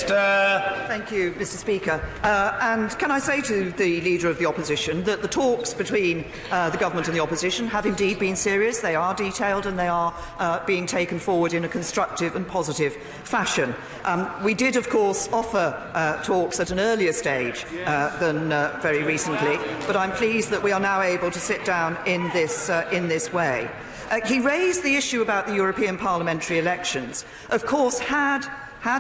Thank you, Mr. Speaker. And can I say to the Leader of the Opposition that the talks between the Government and the Opposition have indeed been serious. They are detailed and they are being taken forward in a constructive and positive fashion. We did, of course, offer talks at an earlier stage than very recently, but I'm pleased that we are now able to sit down in this way. He raised the issue about the European parliamentary elections. Of course, had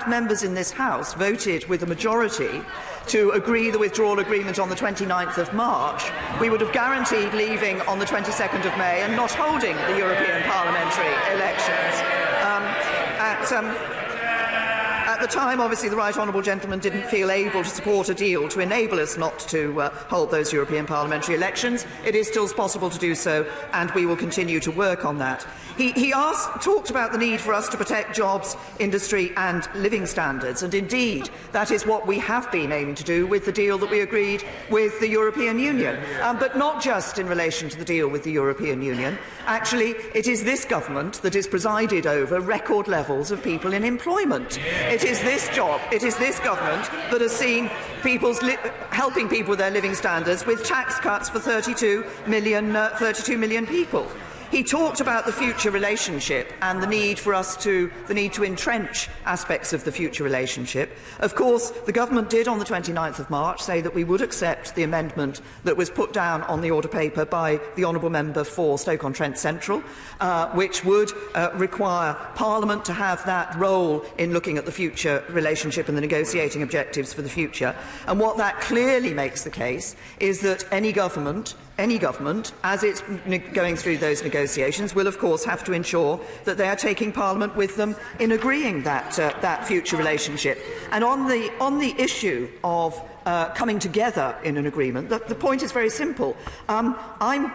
members in this House voted with a majority to agree the withdrawal agreement on the 29th of March, we would have guaranteed leaving on the 22nd of May and not holding the European parliamentary elections. At the time, obviously, the right honourable gentleman didn't feel able to support a deal to enable us not to hold those European parliamentary elections. It is still possible to do so, and we will continue to work on that. He talked about the need for us to protect jobs, industry and living standards, and indeed that is what we have been aiming to do with the deal that we agreed with the European Union. But not just in relation to the deal with the European Union. Actually, it is this government that has presided over record levels of people in employment. It is this government that has seen helping people with their living standards with tax cuts for 32 million people. He talked about the future relationship and the need to entrench aspects of the future relationship. Of course, the government did on the 29th of March say that we would accept the amendment that was put down on the order paper by the honourable member for Stoke-on-Trent Central, which would require Parliament to have that role in looking at the future relationship and the negotiating objectives for the future. And what that clearly makes the case is that any government, as it's going through those negotiations, will of course have to ensure that they are taking Parliament with them in agreeing that future relationship. And on the issue of coming together in an agreement, the point is very simple. I'm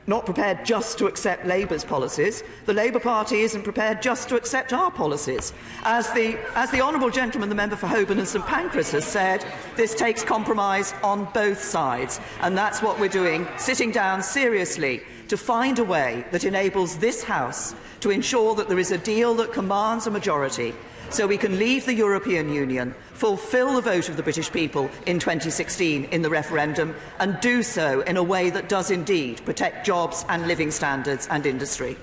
not prepared just to accept Labour's policies. The Labour Party isn't prepared just to accept our policies. As the honourable gentleman, the member for Holborn and St Pancras, has said, this takes compromise on both sides, and that's what we're doing, sitting down seriously to find a way that enables this House to ensure that there is a deal that commands a majority, so we can leave the European Union, fulfil the vote of the British people in 2016 in the referendum, and do so in a way that does indeed protect jobs and living standards and industry.